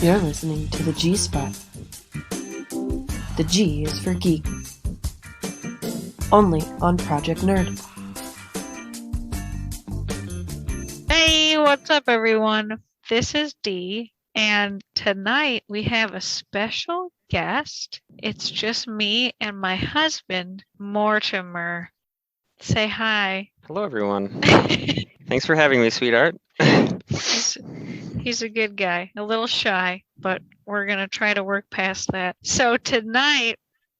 You're listening to the G Spot. The G is for Geek. Only on Project Nerd. Hey, what's up, everyone? This is Dee, and tonight we have a special guest. It's just me and my husband, Mortimer. Say hi. Hello, everyone. Thanks for having me, sweetheart. He's a good guy, a little shy, but we're going to try to work past that. So tonight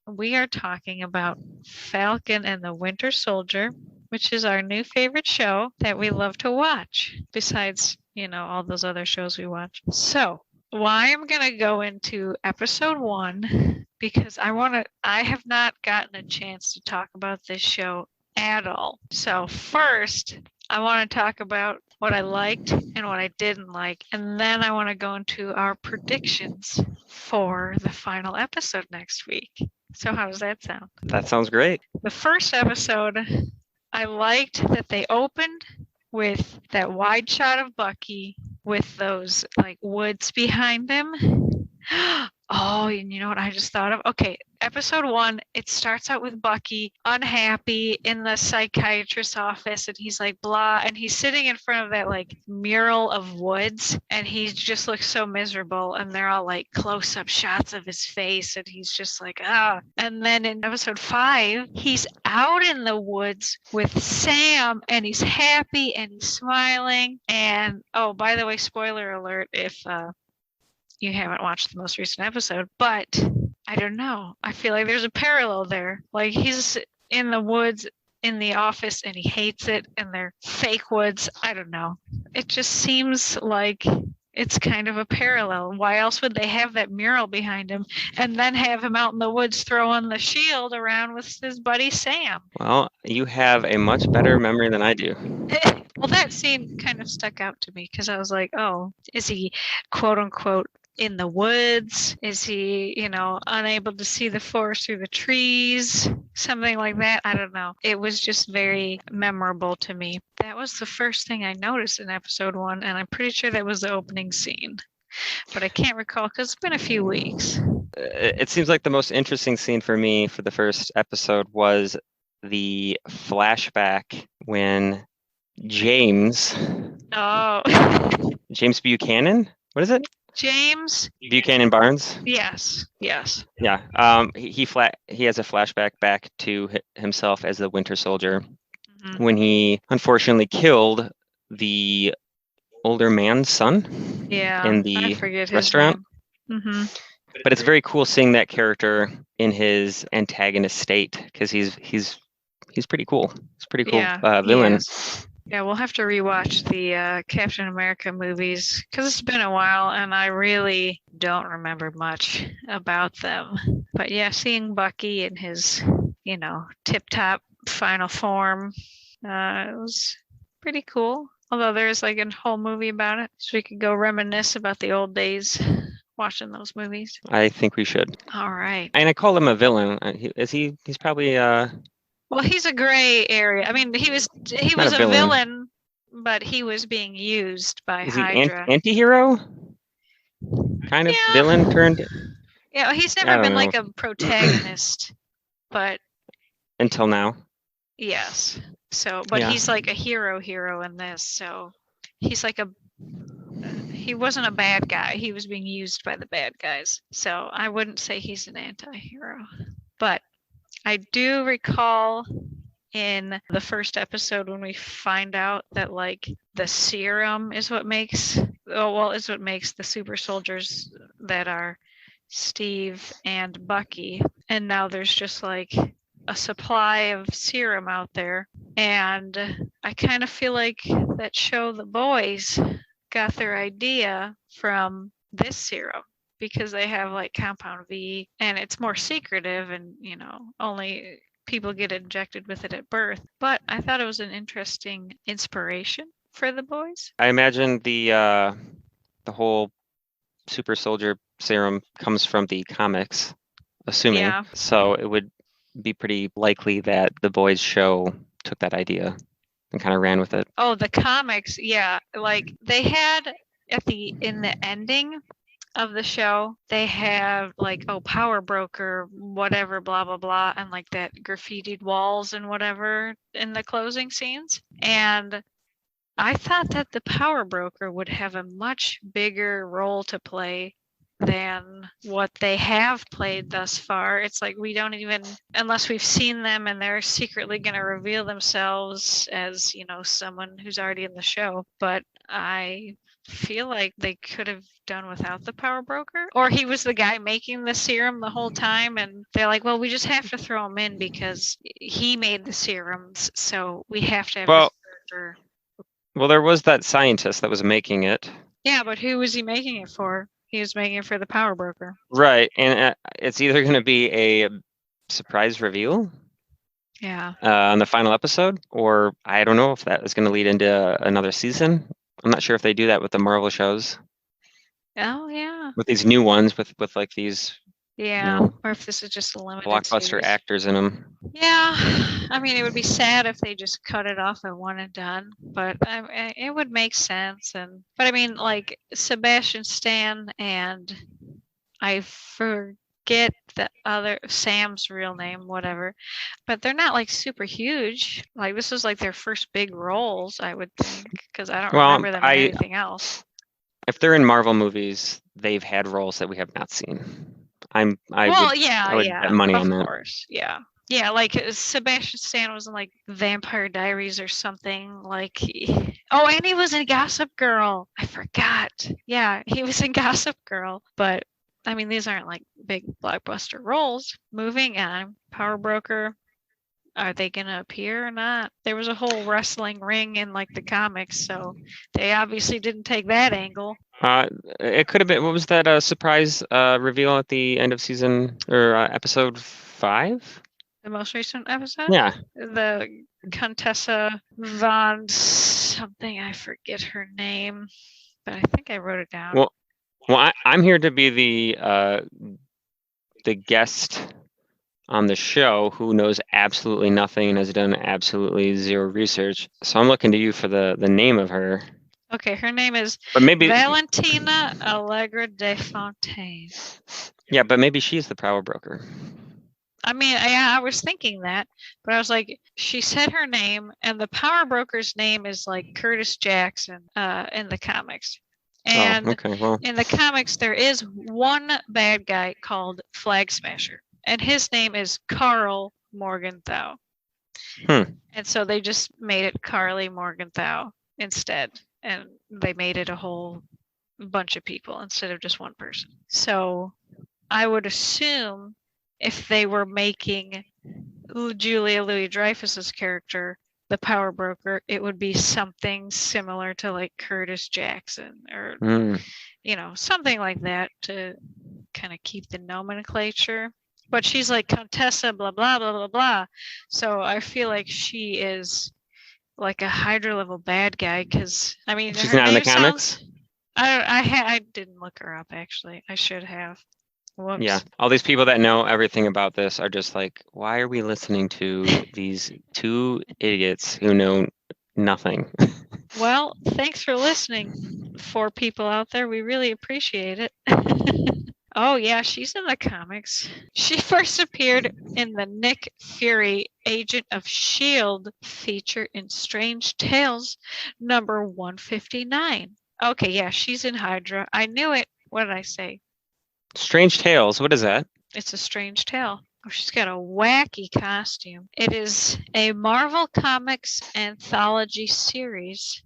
we are talking about Falcon and the Winter Soldier, which is our new favorite show that we love to watch, besides, all those other shows we watch. So I am going to go into episode 1 because I have not gotten a chance to talk about this show at all. So first, I want to talk about what I liked and what I didn't like, and then I want to go into our predictions for the final episode next week. So how does that sound? That sounds great. The first episode, I liked that they opened with that wide shot of Bucky with those woods behind him. Oh, and you know what I just thought of? Okay, episode 1, it starts out with Bucky unhappy in the psychiatrist's office, and he's like blah, and he's sitting in front of that mural of woods, and he just looks so miserable, and they're all close-up shots of his face, and he's just and then in episode 5, he's out in the woods with Sam, and he's happy and he's smiling, and oh, by the way, spoiler alert if you haven't watched the most recent episode, but I don't know. I feel like there's a parallel there. He's in the woods in the office and he hates it, and they're fake woods. I don't know. It just seems like it's kind of a parallel. Why else would they have that mural behind him and then have him out in the woods throwing the shield around with his buddy Sam? Well, you have a much better memory than I do. Well, that scene kind of stuck out to me because I was like, oh, is he quote unquote in the woods? Is he, unable to see the forest through the trees? Something like that. I don't know. It was just very memorable to me. That was the first thing I noticed in episode 1, and I'm pretty sure that was the opening scene. But I can't recall because it's been a few weeks. It seems like the most interesting scene for me for the first episode was the flashback when James Buchanan? What is it? James Buchanan Barnes. Yes. Yeah. He has a flashback back to himself as the Winter Soldier when he unfortunately killed the older man's son. Yeah. In the restaurant. Mm-hmm. But it's very cool seeing that character in his antagonist state because he's pretty cool. He's a pretty cool villain. Yeah, we'll have to rewatch the Captain America movies because it's been a while and I really don't remember much about them. But yeah, seeing Bucky in his, tip-top final form, it was pretty cool. Although there's a whole movie about it, so we could go reminisce about the old days watching those movies. I think we should. All right. And I call him a villain. He's probably Well, he's a gray area. I mean, he was a villain, but he was being used by Hydra. Anti-hero? Kind of villain turned. Yeah, he's never been a protagonist, but until now. Yes. So, but he's a hero in this. So, he's he wasn't a bad guy. He was being used by the bad guys. So, I wouldn't say he's an anti-hero, but I do recall in the first episode when we find out that the serum is what makes the super soldiers that are Steve and Bucky, and now there's just a supply of serum out there, and I kind of feel like that show The Boys got their idea from this serum. Because they have Compound V and it's more secretive and, only people get injected with it at birth. But I thought it was an interesting inspiration for The Boys. I imagine the whole super soldier serum comes from the comics, assuming. Yeah. So it would be pretty likely that The Boys show took that idea and kind of ran with it. Oh, the comics. Yeah. They had in the ending, of the show, they have like, oh, power broker, whatever, blah, blah, blah, and like that graffitied walls and whatever in the closing scenes. And I thought that the power broker would have a much bigger role to play than what they have played thus far. It's like we don't even, unless we've seen them and they're secretly going to reveal themselves as, you know, someone who's already in the show. But I feel like they could have done without the power broker, or he was the guy making the serum the whole time and they're like, well, we just have to throw him in because he made the serums, so we have to have this character. Well, there was that scientist that was making it. Yeah, but who was he making it for? He was making it for the power broker. Right, and it's either going to be a surprise reveal, on the final episode, or I don't know if that is going to lead into another season. I'm not sure if they do that with the Marvel shows. Oh yeah. With these new ones, with like these. Yeah, you know, or if this is just a limited blockbuster series. actors in them. Yeah, I mean, it would be sad if they just cut it off at one and done, but it would make sense. But I mean, like Sebastian Stan and I forget the other Sam's real name, whatever, but they're not like super huge. Like this was like their first big roles, I would think, because I don't remember them in anything else. If they're in Marvel movies, they've had roles that we have not seen. I would bet money on that. Of course, yeah. Yeah, like Sebastian Stan was in like Vampire Diaries or something. Like, and he was in Gossip Girl. I forgot. Yeah, he was in Gossip Girl. But I mean, these aren't like big blockbuster roles. Moving on, Power Broker. Are they gonna appear or not? There was a whole wrestling ring in like the comics, so they obviously didn't take that angle. It could have been. What was that surprise reveal at the end of season or episode 5? The most recent episode? Yeah. The Contessa von something, I forget her name, but I think I wrote it down. Well, I'm here to be the guest on the show who knows absolutely nothing and has done absolutely zero research. So I'm looking to you for the name of her. Okay, her name is Valentina Allegra de Fontaine. Yeah, but maybe she's the power broker. I mean, I was thinking that, but I was like, she said her name, and the power broker's name is like Curtis Jackson in the comics. And in the comics, there is one bad guy called Flag Smasher, and his name is Carl Morgenthau. And so they just made it Carly Morgenthau instead, and they made it a whole bunch of people instead of just one person. So I would assume if they were making Julia Louis-Dreyfus's character the power broker, it would be something similar to like Curtis Jackson or something like that to kind of keep the nomenclature. But she's like Contessa blah blah blah blah blah, so I feel like she is like a Hydra level bad guy, because I mean she's not in the comics. I didn't look her up, actually. I should have. Whoops. Yeah, all these people that know everything about this are just like, why are we listening to these two idiots who know nothing? Well, thanks for listening, 4 people out there. We really appreciate it. Oh yeah, she's in the comics. She first appeared in the Nick Fury Agent of S.H.I.E.L.D. feature in Strange Tales number 159. Okay, yeah, she's in Hydra. I knew it. What did I say? Strange Tales, what is that? It's a strange tale. Oh, she's got a wacky costume. It is a Marvel Comics anthology series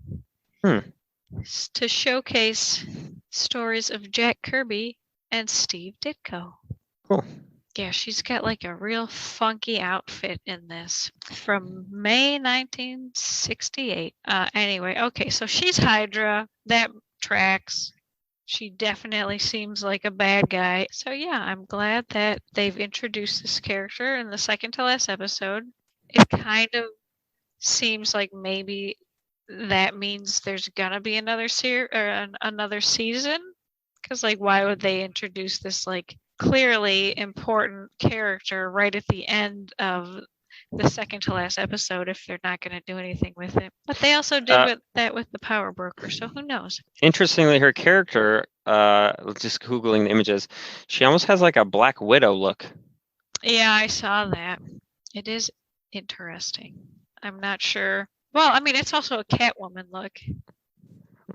to showcase stories of Jack Kirby and Steve Ditko. Cool. Yeah, she's got like a real funky outfit in this from May 1968. Anyway, okay, so she's Hydra. That tracks. She definitely seems like a bad guy. So yeah, I'm glad that they've introduced this character in the second to last episode. It kind of seems like maybe that means there's gonna be another another season. Because like, why would they introduce this like clearly important character right at the end of the second to last episode if they're not going to do anything with it. But they also did that with the Power Broker, so who knows? Interestingly, her character, just Googling the images, she almost has like a Black Widow look. Yeah, I saw that. It is interesting. I'm not sure. Well, I mean, it's also a Catwoman look.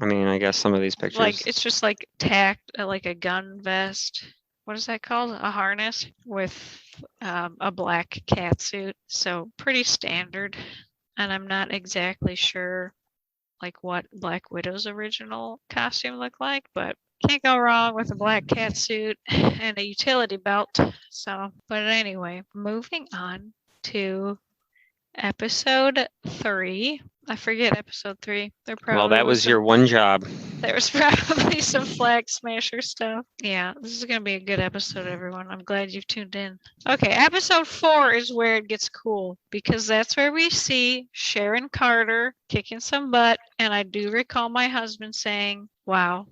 I mean, I guess some of these pictures. Like, it's just like tacked, like a gun vest. What is that called? A harness with a black cat suit. So pretty standard. And I'm not exactly sure like what Black Widow's original costume looked like, but can't go wrong with a black cat suit and a utility belt. So, but anyway, moving on to episode 3. I forget episode 3. Well, that was your one job. There was probably some Flag Smasher stuff. Yeah, this is going to be a good episode, everyone. I'm glad you've tuned in. Okay, episode 4 is where it gets cool because that's where we see Sharon Carter kicking some butt. And I do recall my husband saying, wow,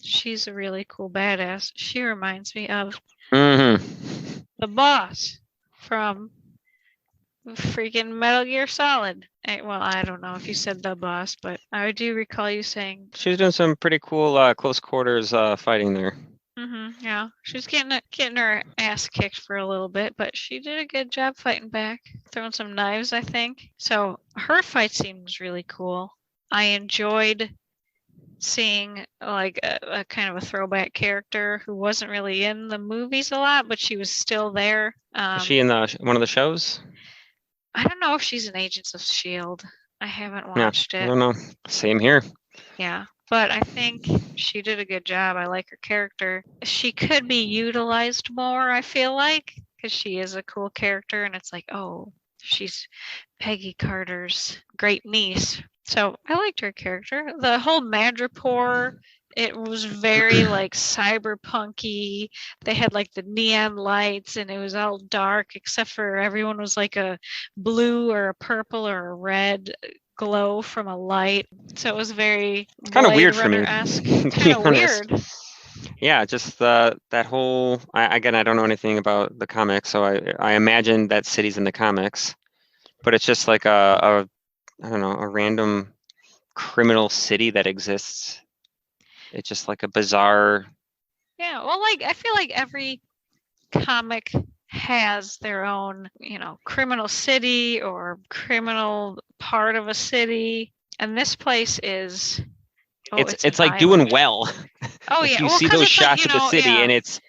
she's a really cool badass. She reminds me of the boss from freaking Metal Gear Solid. Well, I don't know if you said the boss, but I do recall you saying she was doing some pretty cool close quarters fighting there. Yeah, she's getting her ass kicked for a little bit, but she did a good job fighting back, throwing some knives, I think. So her fight scene was really cool. I enjoyed seeing like a kind of a throwback character who wasn't really in the movies a lot, but she was still there. Is she in one of the shows? I don't know if she's in Agents of S.H.I.E.L.D. I haven't watched it. I don't know. Same here. Yeah, but I think she did a good job. I like her character. She could be utilized more, I feel like, because she is a cool character, and it's like, oh, she's Peggy Carter's great niece. So I liked her character. The whole Madripoor, it was very like cyberpunky. They had like the neon lights and it was all dark except for everyone was like a blue or a purple or a red glow from a light. So it was very kind of weird for me. Kind of weird. Yeah, just that whole. Again, I don't know anything about the comics, so I imagine that city's in the comics, but it's just like a I don't know, a random criminal city that exists. It's just like a bizarre. Yeah, well, like I feel like every comic has their own, criminal city or criminal part of a city, and this place is. It's like doing well. Oh yeah, you see those shots of the city, and it's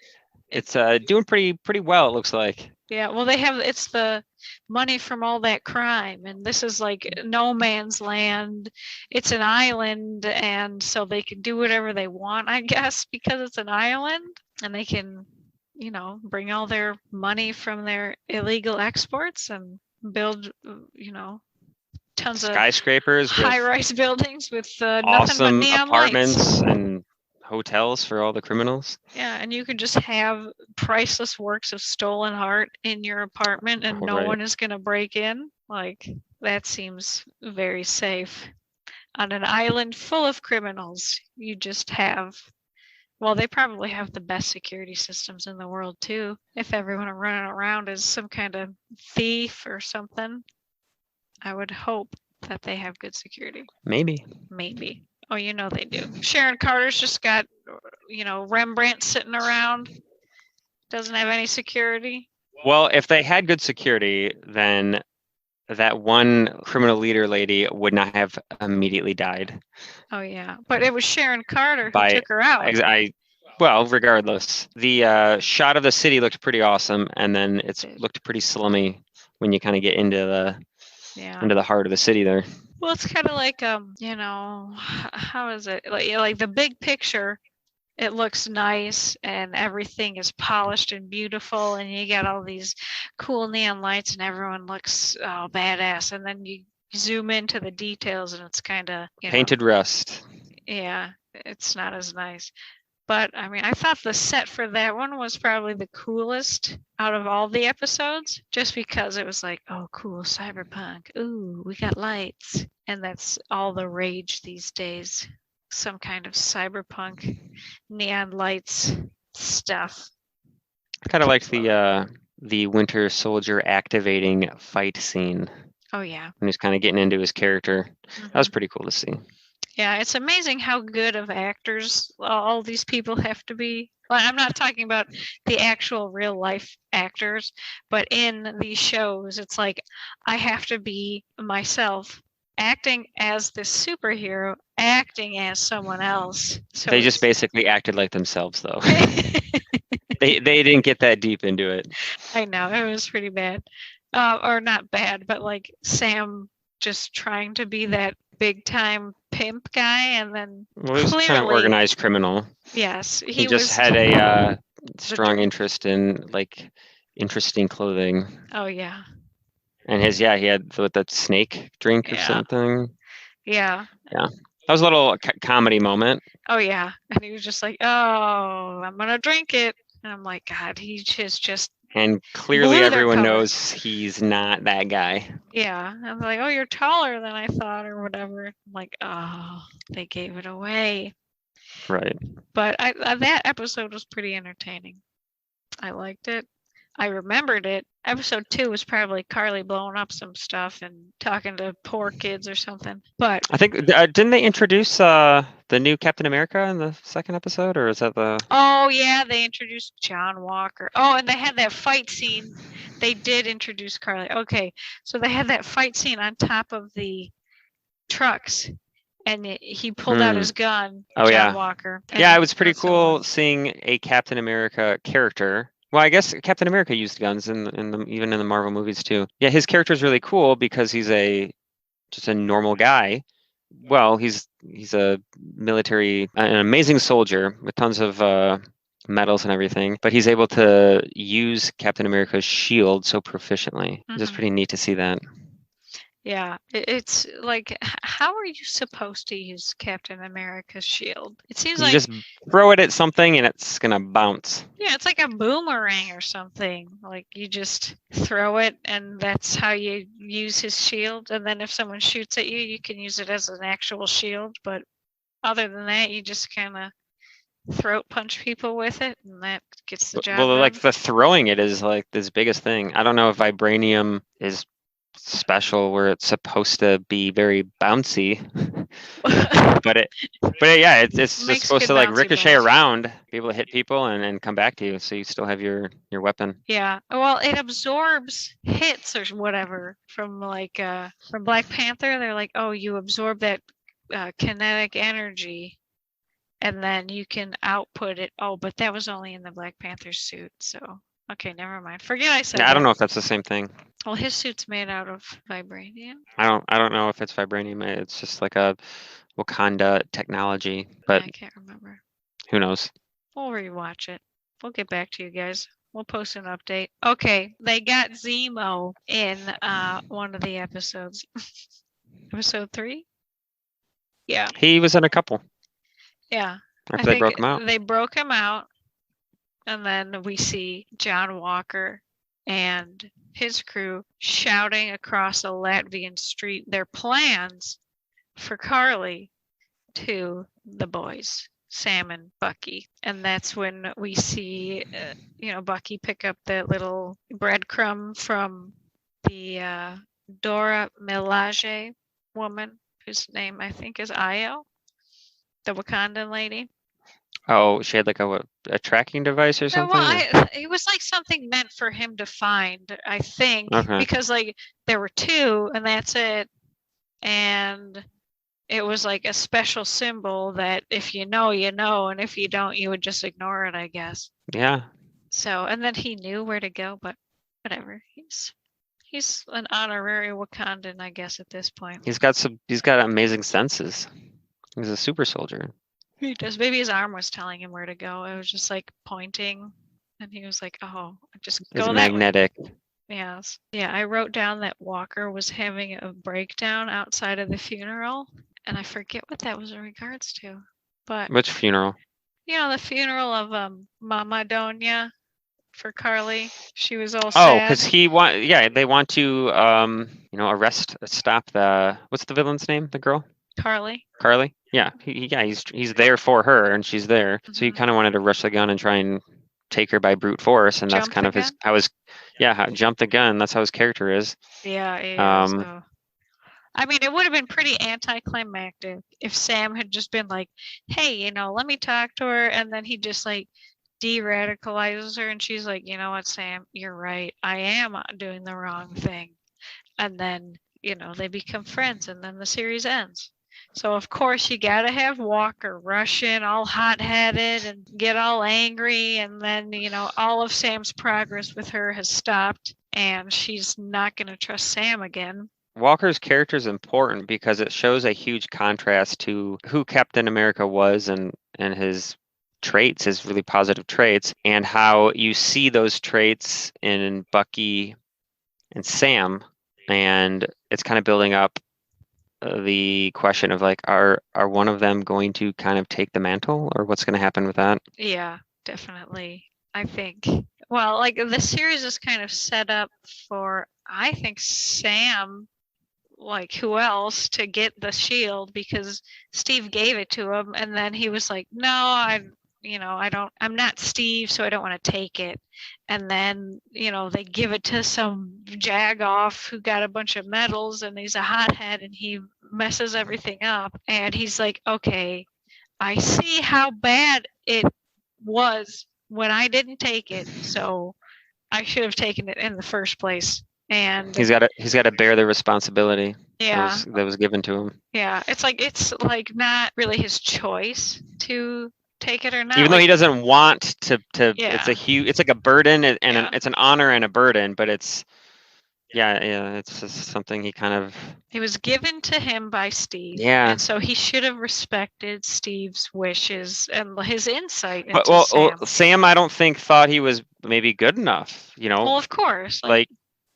doing pretty well. It looks like. Yeah, well, it's the money from all that crime, and this is like no man's land. It's an island, and so they can do whatever they want, I guess, because it's an island, and they can, bring all their money from their illegal exports and build, tons of skyscrapers, high-rise buildings with nothing awesome but neon apartments lights. And hotels for all the criminals. Yeah, and you can just have priceless works of stolen art in your apartment and no one is going to break in. Like, that seems very safe. On an island full of criminals, you just have, well, they probably have the best security systems in the world too. If everyone running around is some kind of thief or something, I would hope that they have good security. Maybe. Oh, they do. Sharon Carter's just got, Rembrandt sitting around. Doesn't have any security. Well, if they had good security, then that one criminal leader lady would not have immediately died. Oh, yeah. But it was Sharon Carter who took her out. Well, regardless. The shot of the city looked pretty awesome, and then it looked pretty slummy when you kind of get into the heart of the city there. Well, it's kind of like, how is it? Like the big picture, it looks nice and everything is polished and beautiful and you got all these cool neon lights and everyone looks badass. And then you zoom into the details and it's kind of, painted rust. Yeah, it's not as nice. But I mean, I thought the set for that one was probably the coolest out of all the episodes, just because it was like, oh, cool, cyberpunk. Ooh, we got lights. And that's all the rage these days. Some kind of cyberpunk neon lights stuff. I kind of liked the the Winter Soldier activating fight scene Oh yeah. when he's kind of getting into his character. That was pretty cool to see. Yeah, it's amazing how good of actors all these people have to be. Well, I'm not talking about the actual real life actors, but in these shows, it's like I have to be myself, acting as this superhero, acting as someone else. So they just basically acted like themselves, though. they didn't get that deep into it. I know, it was pretty bad. Or not bad, but like Sam just trying to be that big time pimp guy, and then Well, he was kind of organized criminal. Yes, he just had a strong interest in like interesting clothing. Oh yeah. And he had that snake drink or something. Yeah. Yeah, that was a little comedy moment. Oh yeah, and he was just like, "Oh, I'm gonna drink it," and I'm like, God, he just. And clearly everyone knows he's not that guy. Yeah. I'm like, oh, you're taller than I thought or whatever. I'm like, oh, they gave it away. Right. But that episode was pretty entertaining. I liked it. I remembered it. Episode 2 was probably Carly blowing up some stuff and talking to poor kids or something. But I think didn't they introduce the new Captain America in the second episode, or is that the? Oh yeah, they introduced John Walker. Oh, and they had that fight scene. They did introduce Carly. Okay, so they had that fight scene on top of the trucks, and he pulled out his gun. Oh, John Walker. Yeah, it was pretty cool seeing a Captain America character. Well, I guess Captain America used guns even in the Marvel movies too. Yeah, his character is really cool because he's just a normal guy. Well, he's a military, an amazing soldier with tons of medals and everything, but he's able to use Captain America's shield so proficiently. It's just pretty neat to see that. Yeah, it's like, how are you supposed to use Captain America's shield? It seems like you just throw it at something and it's gonna bounce. Yeah, it's like a boomerang or something. Like you just throw it and that's how you use his shield. And then if someone shoots at you, you can use it as an actual shield. But other than that, you just kind of throat punch people with it, and that gets the job done. Like the throwing it is like this biggest thing. I don't know if vibranium is special where it's supposed to be very bouncy, but it's just supposed to like ricochet around, be able to hit people and come back to you, so you still have your weapon. Yeah, well, it absorbs hits or whatever from Black Panther. They're like, oh, you absorb that kinetic energy and then you can output it. Oh, but that was only in the Black Panther suit, so okay, never mind. Forget I said that. I don't know if that's the same thing. Well, his suit's made out of vibranium. I don't know if it's vibranium. It's just like a Wakanda technology, but I can't remember. Who knows? We'll rewatch it. We'll get back to you guys. We'll post an update. Okay, they got Zemo in one of the episodes. Episode 3? Yeah. He was in a couple. Yeah. After they broke him out. They broke him out, and then we see John Walker and his crew shouting across a Latvian street their plans for Carly to the boys, Sam and Bucky. And that's when we see, Bucky pick up that little breadcrumb from the Dora Milaje woman, whose name I think is Io, the Wakandan lady. Oh, she had like a tracking device or something? Well, it was like something meant for him to find, I think, because like there were 2 and that's it. And it was like a special symbol that if you know, you know, and if you don't, you would just ignore it, I guess. Yeah. So, and then he knew where to go, but whatever. He's an honorary Wakandan, I guess, at this point. He's got amazing senses. He's a super soldier. He does. Maybe his arm was telling him where to go. It was just like pointing, and he was like, "Oh, just go that way." It's magnetic. Yes. Yeah, I wrote down that Walker was having a breakdown outside of the funeral, and I forget what that was in regards to. But which funeral? The funeral of Mama Donya for Carly. She was all sad. Oh, because they want to stop what's the villain's name? The girl? Carly. Yeah. He's there for her, and she's there. So he kind of wanted to rush the gun and try and take her by brute force, and that's Jump kind the of his gun? how his jump the gun. That's how his character is. Yeah. So I mean, it would have been pretty anticlimactic if Sam had just been like, "Hey, let me talk to her," and then he just like de-radicalizes her, and she's like, "You know what, Sam? You're right. I am doing the wrong thing." And then they become friends, and then the series ends. So of course you gotta have Walker rush in all hot-headed and get all angry, and then all of Sam's progress with her has stopped, and she's not gonna trust Sam again. Walker's character is important because it shows a huge contrast to who Captain America was and his traits, his really positive traits, and how you see those traits in Bucky and Sam, and it's kind of building up the question of like, are one of them going to kind of take the mantle, or what's going to happen with that? Yeah, definitely. I think. Well, like the series is kind of set up for, I think, Sam, like who else, to get the shield because Steve gave it to him, and then he was like, "No, I'm not Steve, so I don't want to take it." And then, they give it to some jagoff who got a bunch of medals, and he's a hothead, and he messes everything up. And he's like, "Okay, I see how bad it was when I didn't take it, so I should have taken it in the first place." And he's got to bear the responsibility yeah, that was given to him. Yeah, it's like not really his choice to take it or not. Even though he doesn't want to, Yeah. it's like a burden and Yeah. it's an honor and a burden, but it's it's just something It was given to him by Steve. Yeah. And so he should have respected Steve's wishes and his insight But into Sam. Sam, I don't think thought he was maybe good enough, Well, of course. Like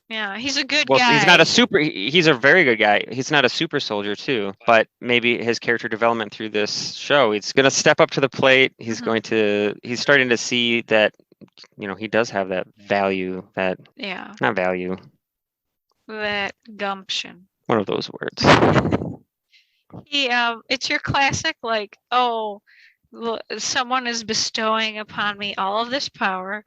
yeah, he's a good guy. He's not a he's a very good guy. He's not a super soldier too, but maybe his character development through this show, he's going to step up to the plate. He's he's starting to see that, he does have that value, that not value, that gumption. one of those words. It's your classic, like, oh, someone is bestowing upon me all of this power.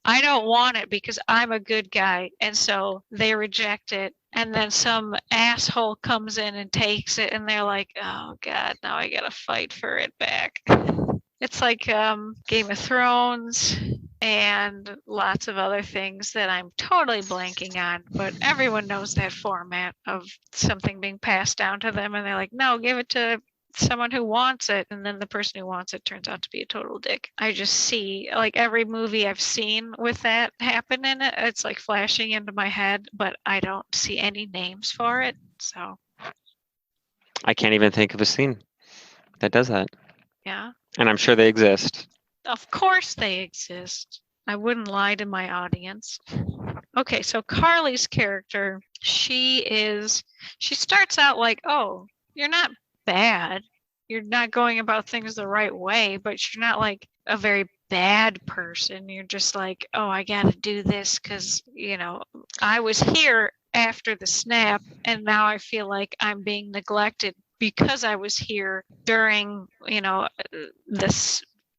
I don't want it because I'm a good guy. And so they reject it. And then some asshole comes in and takes it, and they're like, oh God, now I gotta fight for it back. It's like Game of Thrones and lots of other things that I'm totally blanking on, but everyone knows that format of something being passed down to them, and they're like, no, give it to someone who wants it, and then the person who wants it turns out to be a total dick. I just see, like, every movie I've seen with that happen in it, it's like flashing into my head, but I don't see any names for it, so. I can't even think of a scene that does that. Yeah. And I'm sure they exist. Of course they exist. I wouldn't lie to my audience. Okay, so Carly's character, she starts out like, oh, you're not bad. You're not going about things the right way, but you're not like a very bad person. You're just like, oh, I got to do this because, I was here after the snap, and now I feel like I'm being neglected because I was here during,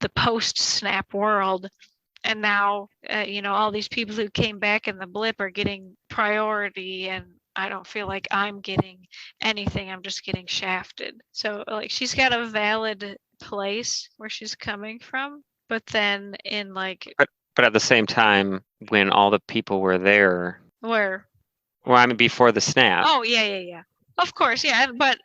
the post-snap world. And now, all these people who came back in the blip are getting priority, and I don't feel like I'm getting anything. I'm just getting shafted. So, like, she's got a valid place where she's coming from, but then in like... But at the same time, when all the people were there... Where? Well, I mean, before the snap. Oh, yeah. Of course, yeah. But,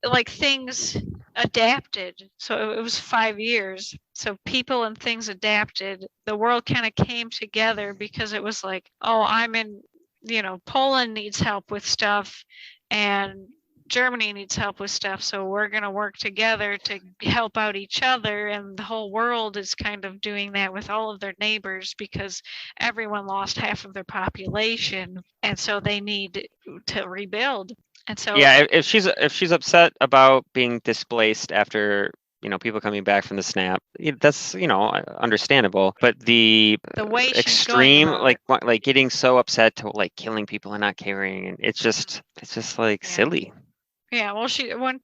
like, things adapted. So it was 5 years. So people and things adapted. The world kind of came together because it was like, oh, I'm in, Poland needs help with stuff and Germany needs help with stuff. So we're going to work together to help out each other. And the whole world is kind of doing that with all of their neighbors because everyone lost half of their population. And so they need to rebuild. And so, yeah, if she's upset about being displaced after people coming back from the snap, that's understandable. But the way extreme, like getting so upset to like killing people and not caring, and it's just like silly. Yeah, well,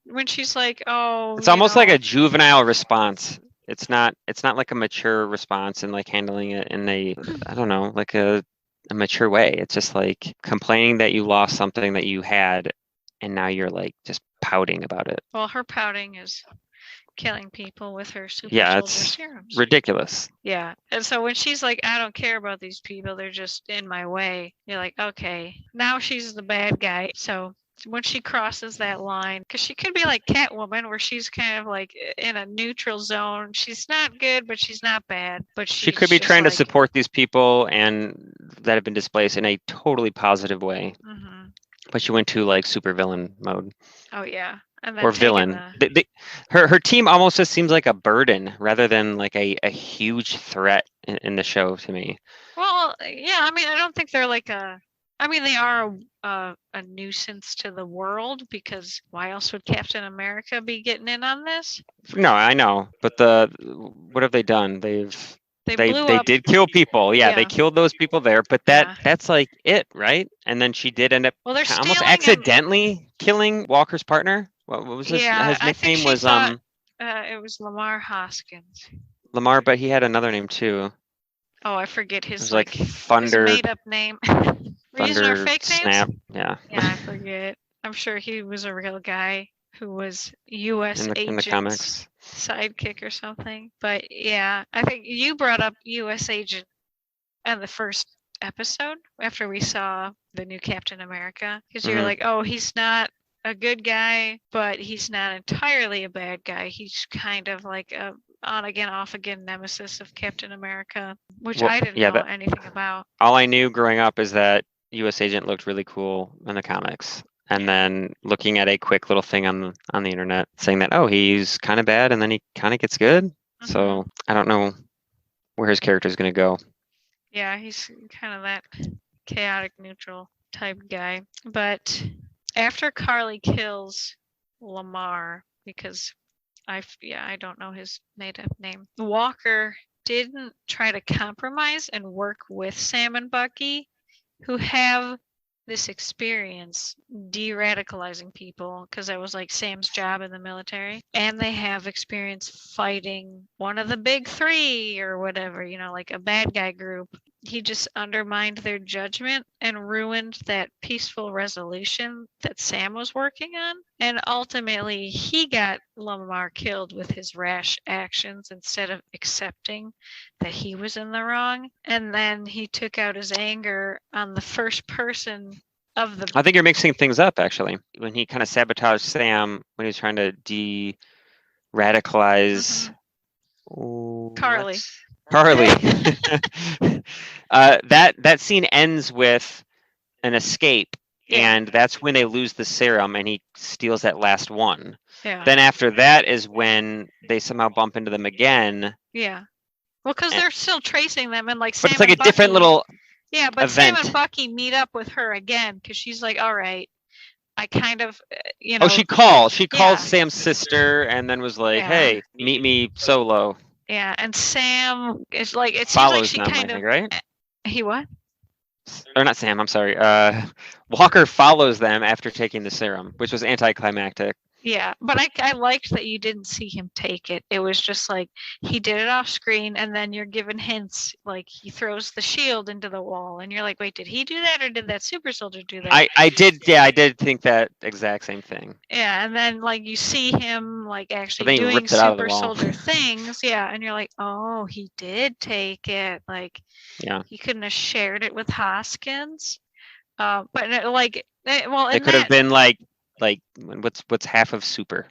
when she's like, oh, it's almost like a juvenile response. it's not like a mature response and like handling it in a, I don't know, like a mature way. It's just like complaining that you lost something that you had, and now you're like just pouting about it. Well, her pouting is killing people with her super soldier It's serums. ridiculous. Yeah. And so when she's like, I don't care about these people, they're just in my way, you're like, okay, now she's the bad guy. So when she crosses that line, because she could be like Catwoman, where she's kind of like in a neutral zone. She's not good, but she's not bad. But She could be trying to support these people and that have been displaced in a totally positive way. Mm-hmm. But she went to like supervillain mode. Oh yeah. And or villain. Her team almost just seems like a burden rather than like a huge threat in the show to me. Well, yeah, I mean, I don't think they're like they are a nuisance to the world, because why else would Captain America be getting in on this? No, I know, but what have they done? They did kill people. Yeah, they killed those people there, but that's like it, right? And then she did end up almost accidentally killing Walker's partner. What was his nickname? It was Lamar Hoskins. Lamar, but he had another name too. Oh, I forget his like Thunder. His made-up name. We're using our fake Snap. names? Yeah. Yeah, I forget. I'm sure he was a real guy who was U.S. in the comics sidekick or something. But yeah, I think you brought up U.S. Agent in the first episode after we saw the new Captain America, because you're like, oh, he's not a good guy, but he's not entirely a bad guy. He's kind of like a on again, off again nemesis of Captain America, which I didn't know anything about. All I knew growing up is that U.S. Agent looked really cool in the comics. And then looking at a quick little thing on the internet saying that, oh, he's kind of bad and then he kind of gets good. Mm-hmm. So I don't know where his character is going to go. Yeah, he's kind of that chaotic neutral type guy. But after Carly kills Lamar, because I don't know his made-up name, Walker didn't try to compromise and work with Sam and Bucky, who have this experience de-radicalizing people, because that was like Sam's job in the military, and they have experience fighting one of the big three or whatever, like a bad guy group. He just undermined their judgment and ruined that peaceful resolution that Sam was working on. And ultimately, he got Lamar killed with his rash actions instead of accepting that he was in the wrong. And then he took out his anger on the first person of the... I think you're mixing things up, actually. When he kind of sabotaged Sam, when he was trying to de-radicalize... Carly. That scene ends with an escape, and that's when they lose the serum and he steals that last one. Then after that is when they somehow bump into them again. Well, because they're still tracing them, and like Sam, but it's like a different little but event. Sam and Bucky meet up with her again because she's like, all right, I kind of she calls Sam's sister and then was like, hey, meet me solo. Yeah, and Sam is like, it seems follows like she them, kind I of... think, right? He what? Or not Sam, I'm sorry. Walker follows them after taking the serum, which was anticlimactic. Yeah, but I liked that you didn't see him take it. It was just like he did it off screen, and then you're given hints, like he throws the shield into the wall, and you're like, wait, did he do that, or did that super soldier do that? I did think that exact same thing. Yeah, and then like you see him like actually doing super soldier things, and you're like, oh, he did take it. Like, he couldn't have shared it with Hoskins. But it could have been like what's half of super?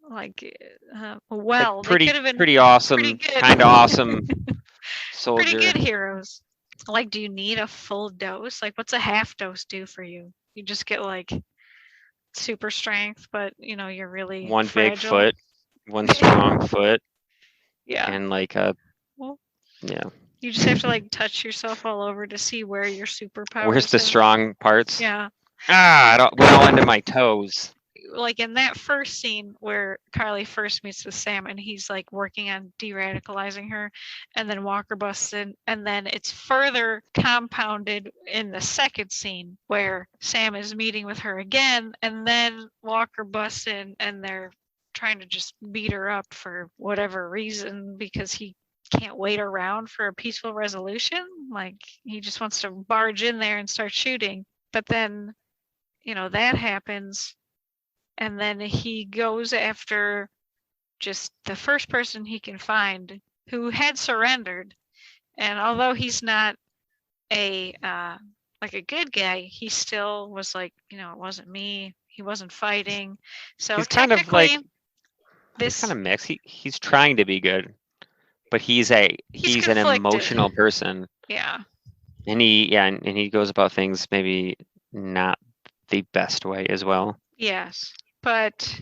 Like, pretty, they could have been pretty awesome, kind of awesome soldier. Pretty good heroes. Like, do you need a full dose? Like, what's a half dose do for you? You just get like super strength, but you're really one fragile. Big foot, one strong foot, and like you just have to like touch yourself all over to see where your superpower. Where's the strong parts? Yeah. I went all into my toes. Like in that first scene where Carly first meets with Sam and he's like working on de-radicalizing her, and then Walker busts in, and then it's further compounded in the second scene where Sam is meeting with her again, and then Walker busts in and they're trying to just beat her up for whatever reason because he can't wait around for a peaceful resolution. Like he just wants to barge in there and start shooting. But then, that happens. And then he goes after just the first person he can find who had surrendered. And although he's not a good guy, he still was like, it wasn't me. He wasn't fighting. So he's kind of like this kind of mixed. He's trying to be good, but he's an emotional person. Yeah. And he goes about things maybe not the best way as well. Yes, but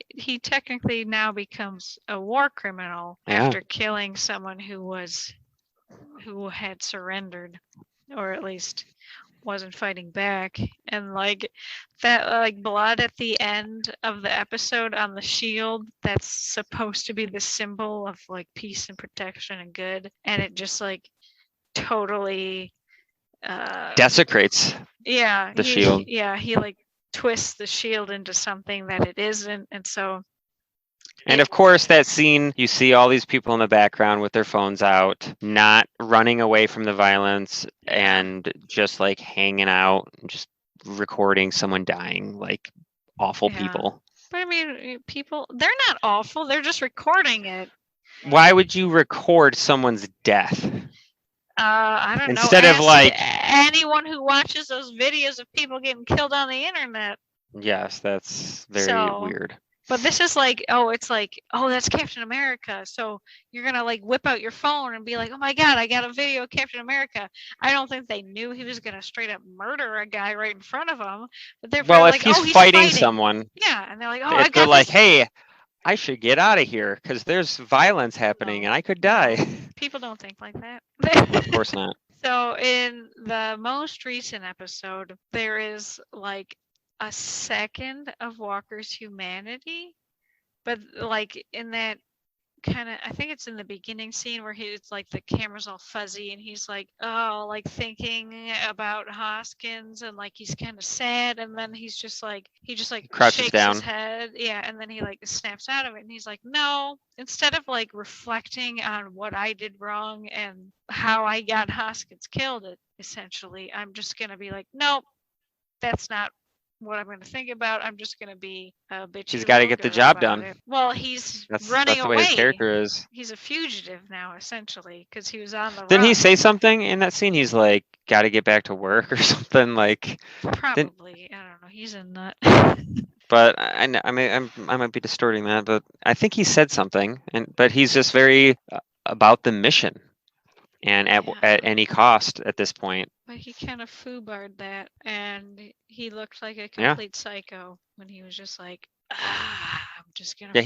he technically now becomes a war criminal after killing someone who had surrendered, or at least wasn't fighting back. And like that, like blood at the end of the episode on the shield, that's supposed to be the symbol of like peace and protection and good, and it just like totally desecrates the shield. He like twists the shield into something that it isn't, and so of course that scene, you see all these people in the background with their phones out, not running away from the violence and just like hanging out and just recording someone dying, like awful people. But I mean, people, they're not awful, they're just recording it. Why would you record someone's death? I don't know. Instead of like anyone who watches those videos of people getting killed on the internet. Yes, that's very weird. But this is like, it's like, that's Captain America. So you're going to like whip out your phone and be like, oh my God, I got a video of Captain America. I don't think they knew he was going to straight up murder a guy right in front of them. But they're like, if he's fighting someone. Yeah. And they're like, they're like, hey, I should get out of here because there's violence happening and I could die. People don't think like that. Of course not. So in the most recent episode, there is like a second of Walker's humanity, but like in that kind of, I think it's in the beginning scene where it's like the camera's all fuzzy and he's like, thinking about Hoskins and like he's kind of sad, and then he just crouches shakes down his head, and then he like snaps out of it and he's like, no, instead of like reflecting on what I did wrong and how I got Hoskins killed, essentially I'm just gonna be like, nope, that's not what I'm going to think about. I'm just going to be a bitch. He's got to get the job done. Well, he's running that's the away. Way his character is. He's a fugitive now, essentially, because he was on the Didn't run. he say something in that scene? He's like, got to get back to work or something like. Probably. I don't know. He's a nut. But I might be distorting that, but I think he said something, but he's just very about the mission. And at any cost at this point. But he kind of foobarred that, and he looked like a complete psycho when he was just like, I'm just gonna. Yeah,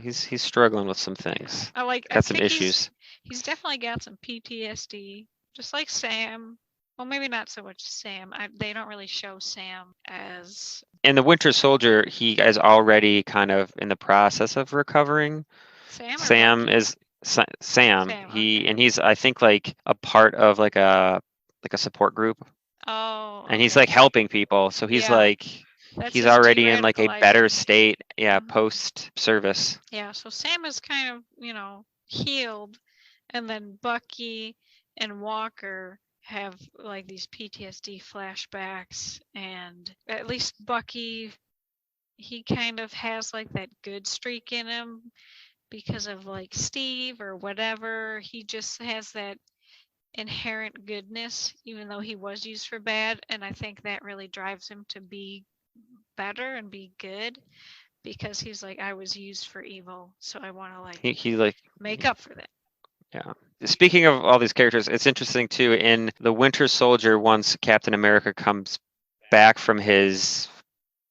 he's struggling with some things. Got some issues. He's definitely got some PTSD, just like Sam. Well, maybe not so much Sam. They don't really show Sam as. In the Winter Soldier, he is already kind of in the process of recovering. Sam is. Sam. He's I think like a part of like a support group. Oh. And he's like helping people, so he's like he's already in like a better state. Yeah, post service. Yeah, so Sam is kind of healed, and then Bucky and Walker have like these PTSD flashbacks, and at least Bucky, he kind of has like that good streak in him. Because of like Steve or whatever, he just has that inherent goodness, even though he was used for bad. And I think that really drives him to be better and be good, because he's like, I was used for evil, so I want to like he like make up for that. Yeah. Speaking of all these characters, it's interesting too. In the Winter Soldier, once Captain America comes back from his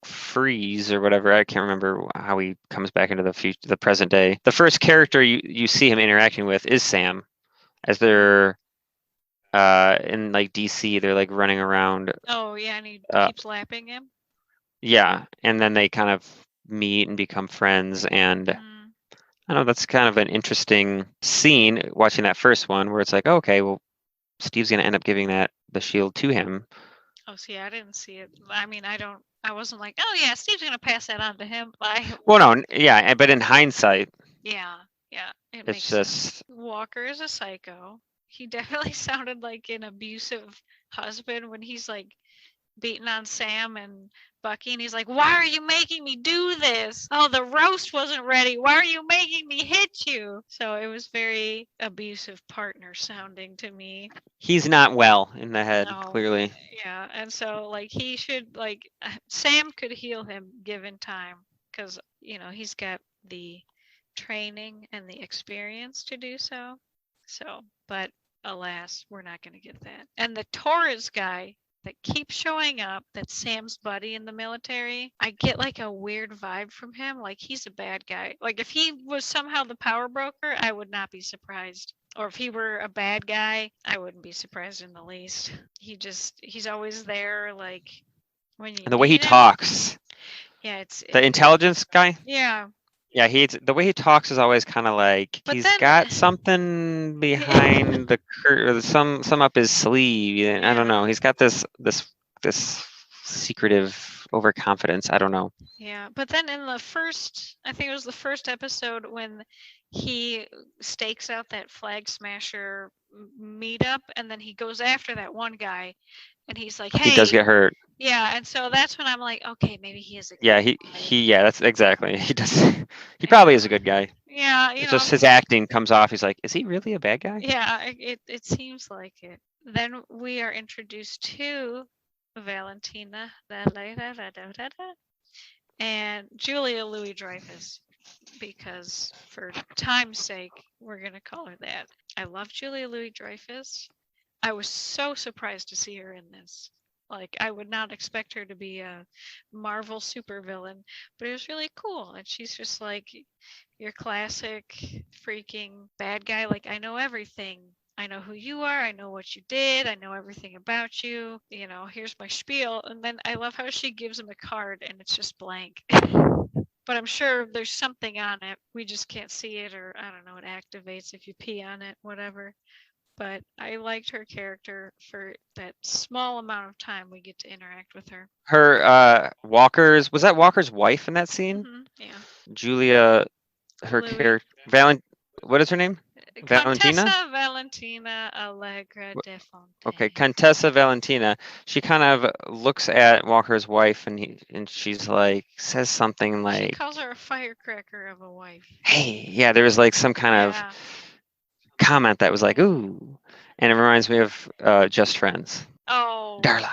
freeze or whatever, I can't remember how he comes back into the present day. The first character you see him interacting with is Sam, as they're in like DC, they're like running around. Oh yeah, and he keeps lapping him. Yeah, and then they kind of meet and become friends, and I don't know, that's kind of an interesting scene watching that first one where it's like, okay, well, Steve's gonna end up giving the shield to him. Oh, see, I didn't see it. I mean, I wasn't like, oh yeah, Steve's gonna pass that on to him. Well, no, yeah, but in hindsight, Yeah, it it's makes just sense. Walker is a psycho. He definitely sounded like an abusive husband when he's like beating on Sam and Bucky, and he's like, "Why are you making me do this? Oh, the roast wasn't ready. Why are you making me hit you?" So it was very abusive partner sounding to me. he's not well in the head, No. clearly. Yeah, and so like he should like Sam could heal him given time because he's got the training and the experience to do so. So, but alas, we're not going to get that. And the Torres guy that keeps showing up, that's Sam's buddy in the military, I get like a weird vibe from him. Like he's a bad guy. Like if he was somehow the power broker, I would not be surprised. Or if he were a bad guy, I wouldn't be surprised in the least. He's always there, like when you And the way he need him. talks, Yeah, the intelligence guy. Yeah. Yeah, the way he talks is always kind of like But he's then- got something behind the curtain, some up his sleeve. I don't know. He's got this secretive overconfidence. I don't know. Yeah, but then in the first, I think it was the first episode when he stakes out that flag smasher meetup, and then he goes after that one guy, and he's like, "Hey." He does get hurt. Yeah, and so that's when I'm like, okay, maybe he is a good Yeah, guy. yeah, that's exactly. He does. He probably is a good guy. Yeah, It's just his acting comes off. He's like, is he really a bad guy? Yeah, it seems like it. Then we are introduced to Valentina and Julia Louis-Dreyfus, because for time's sake, we're gonna call her that. I love Julia Louis-Dreyfus. I was so surprised to see her in this. Like, I would not expect her to be a Marvel supervillain, but it was really cool. And she's just like your classic freaking bad guy. Like, I know everything. I know who you are. I know what you did. I know everything about you. Here's my spiel. And then I love how she gives him a card and it's just blank. But I'm sure there's something on it. We just can't see it, or I don't know, it activates if you pee on it, whatever. But I liked her character for that small amount of time we get to interact with her. Her was that Walker's wife in that scene? Mm-hmm, yeah. Julia, her character, what is her name? Valentina? Contessa Valentina Allegra de Fontaine. Okay, Contessa Valentina. She kind of looks at Walker's wife and she's like, says something like, she calls her a firecracker of a wife. Hey, yeah, there was like some kind of comment that was like, ooh, and it reminds me of Just Friends. Oh. Darla.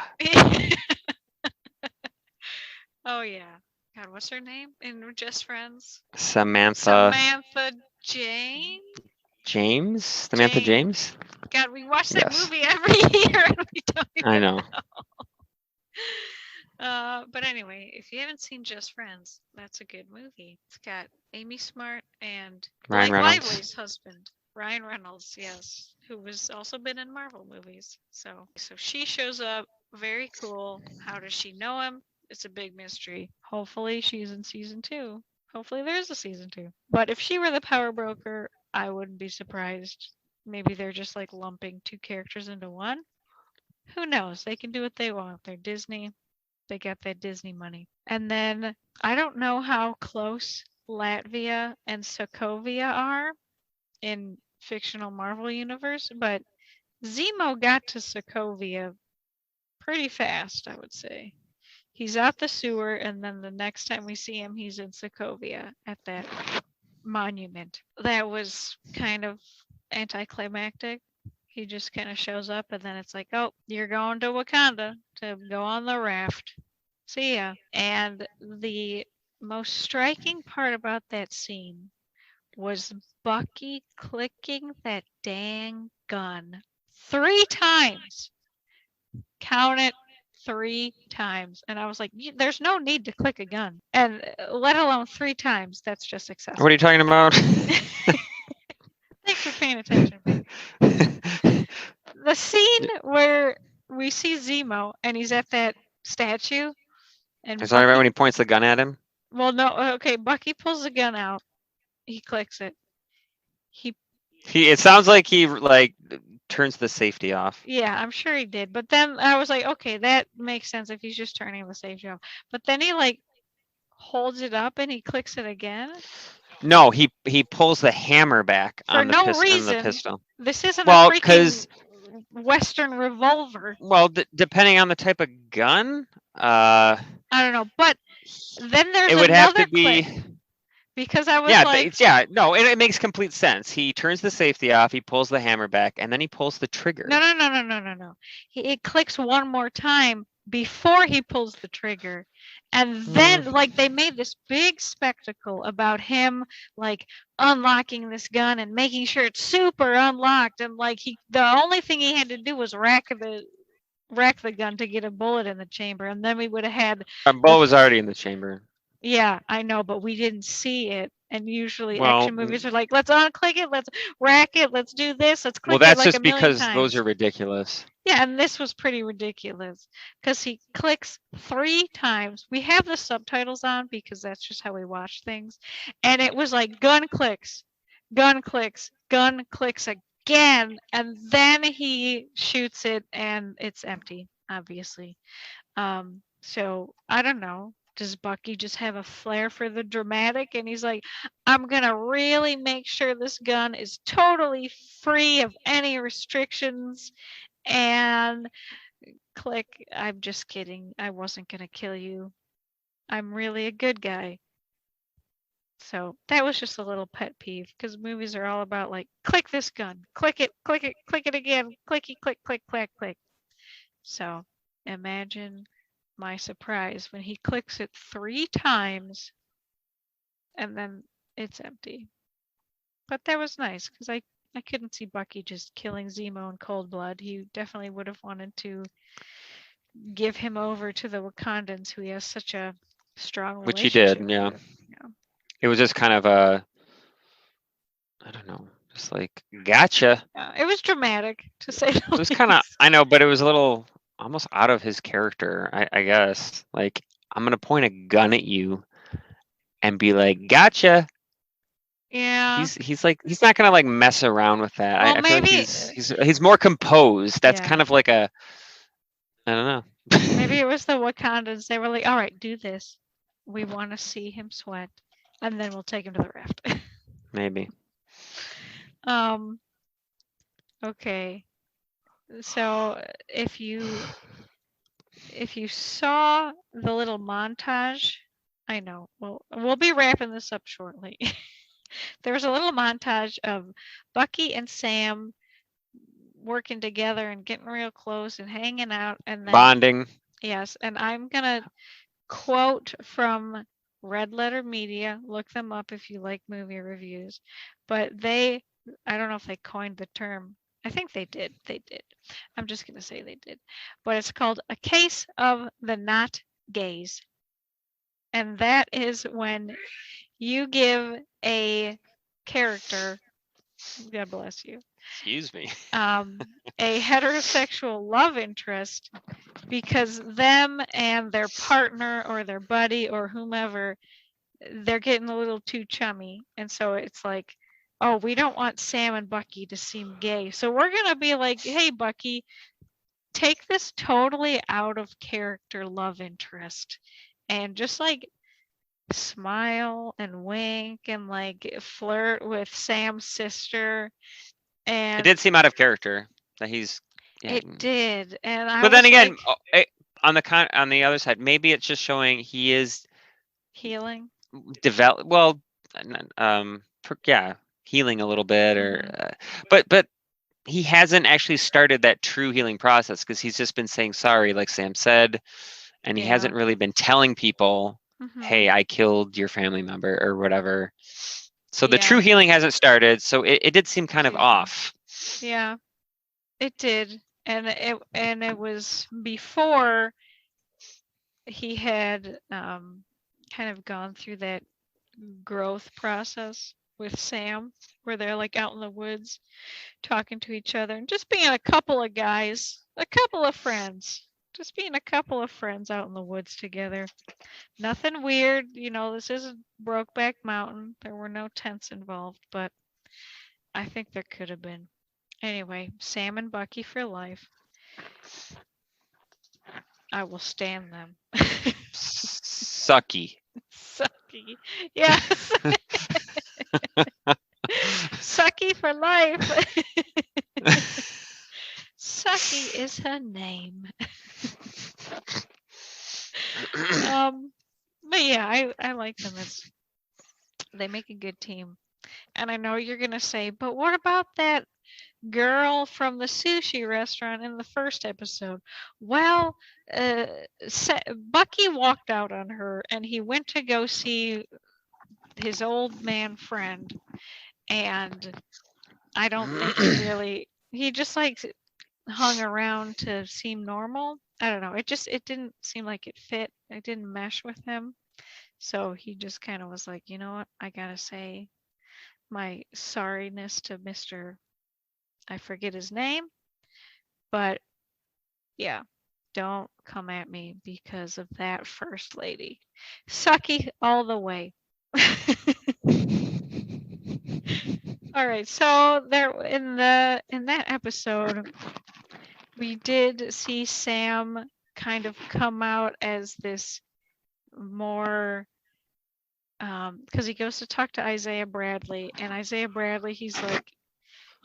Oh yeah. God, what's her name in Just Friends? Samantha James? Samantha James? God, we watch that movie every year and we don't even know. But anyway, if you haven't seen Just Friends, that's a good movie. It's got Amy Smart and Ryan Reynolds. Lively's husband, Ryan Reynolds, yes, who has also been in Marvel movies. So she shows up, very cool. How does she know him? It's a big mystery. Hopefully she's in season 2. Hopefully there's a season 2. But if she were the power broker, I wouldn't be surprised. Maybe they're just like lumping 2 characters into one. Who knows? They can do what they want. They're Disney. They got that Disney money. And then I don't know how close Latvia and Sokovia are in fictional Marvel universe, but Zemo got to Sokovia pretty fast, I would say. He's out the sewer, and then the next time we see him, he's in Sokovia at that monument. That was kind of anticlimactic. He just kind of shows up, and then it's like, oh, you're going to Wakanda to go on the raft. See ya. And the most striking part about that scene was Bucky clicking that dang gun 3 times. Count it, 3 times. And I was like, there's no need to click a gun. And let alone 3 times. That's just excessive. What are you talking about? Thanks for paying attention. The scene where we see Zemo and he's at that statue. And Is that right when he points the gun at him? Well, no. Okay, Bucky pulls the gun out. He clicks it. It sounds like he like turns the safety off. Yeah, I'm sure he did. But then I was like, okay, that makes sense if he's just turning the safety off. But then he like holds it up and he clicks it again. No, he pulls the hammer back For on the no reason. pistol. This isn't Well, a freaking Western revolver. Well, depending on the type of gun, I don't know. But then there's it would have another to be. click. Because I was Yeah, like, no, it makes complete sense. He turns the safety off, he pulls the hammer back, and then he pulls the trigger. no. It clicks one more time before he pulls the trigger. And then like they made this big spectacle about him like unlocking this gun and making sure it's super unlocked, and like the only thing he had to do was rack the gun to get a bullet in the chamber, and then we would have had A bullet was already in the chamber. Yeah, I know, but we didn't see it. And usually Well, action movies are like, let's unclick it, let's rack it, let's do this, let's click well, it that's like just a million because times. those are ridiculous. Yeah, and this was pretty ridiculous because he clicks 3 times. We have the subtitles on because that's just how we watch things. And it was like gun clicks, gun clicks, gun clicks again. And then he shoots it and it's empty, obviously. So I don't know. Does Bucky just have a flair for the dramatic? And he's like, I'm going to really make sure this gun is totally free of any restrictions. And click, I'm just kidding. I wasn't going to kill you. I'm really a good guy. So that was just a little pet peeve because movies are all about like, click this gun, click it again, clicky, click, click, click, click. So imagine my surprise when he clicks it 3 times and then it's empty. But that was nice because I couldn't see Bucky just killing Zemo in cold blood. He definitely would have wanted to give him over to the Wakandans, who he has such a strong relationship Which he did, yeah. with. Yeah. It was just kind of I don't know, just like, gotcha. Yeah, it was dramatic, to say the least. It was kind of, I know, but it was a little almost out of his character, I guess. Like, I'm going to point a gun at you and be like, gotcha. Yeah. He's like, he's not gonna like mess around with that. Well, I feel like maybe he's more composed. That's Yeah. kind of like a, I don't know. maybe it was the Wakandans. They were like, all right, do this. We want to see him sweat, and then we'll take him to the raft. Maybe. Okay. So if you saw the little montage, I know. Well, we'll be wrapping this up shortly. There was a little montage of Bucky and Sam working together and getting real close and hanging out and then Bonding. Yes, and I'm gonna quote from Red Letter Media. Look them up if you like movie reviews. But I don't know if they coined the term. I think they did. They did. I'm just gonna say they did. But it's called A Case of the Not Gays. And that is when you give a character, God bless you, Excuse me. a heterosexual love interest because them and their partner or their buddy or whomever, they're getting a little too chummy. And so it's like, oh, we don't want Sam and Bucky to seem gay. So we're going to be like, hey, Bucky, take this totally out of character love interest and just like smile and wink and like flirt with Sam's sister. And It did seem out of character that he's. Yeah. It did, and I. But then was again, like, on the other side, maybe it's just showing he is healing. Well, yeah, healing a little bit, or but he hasn't actually started that true healing process because he's just been saying sorry, like Sam said, and he hasn't really been telling people, hey, I killed your family member or whatever. So the true healing hasn't started. So it did seem kind of off. Yeah, it did, and it was before he had kind of gone through that growth process with Sam, where they're like out in the woods talking to each other and just being a couple of guys, a couple of friends, just being a couple of friends out in the woods together. Nothing weird, this isn't Brokeback Mountain. There were no tents involved, but I think there could have been. Anyway, Sam and Bucky for life. I will stand them. Sucky. Sucky. Yes. Sucky for life. Sucky is her name. But yeah, I like them. They make a good team. And I know you're gonna say, but what about that girl from the sushi restaurant in the first episode? Well, Bucky walked out on her, and he went to go see his old man friend, and I don't think he just like hung around to seem normal. I don't know. It didn't seem like it fit. It didn't mesh with him. So he just kind of was like, you know what? I gotta say my sorriness to Mr. I forget his name, but yeah, don't come at me because of that first lady. Sucky all the way. All right, so there in that episode, we did see Sam kind of come out as this more because he goes to talk to Isaiah Bradley, and Isaiah Bradley, he's like,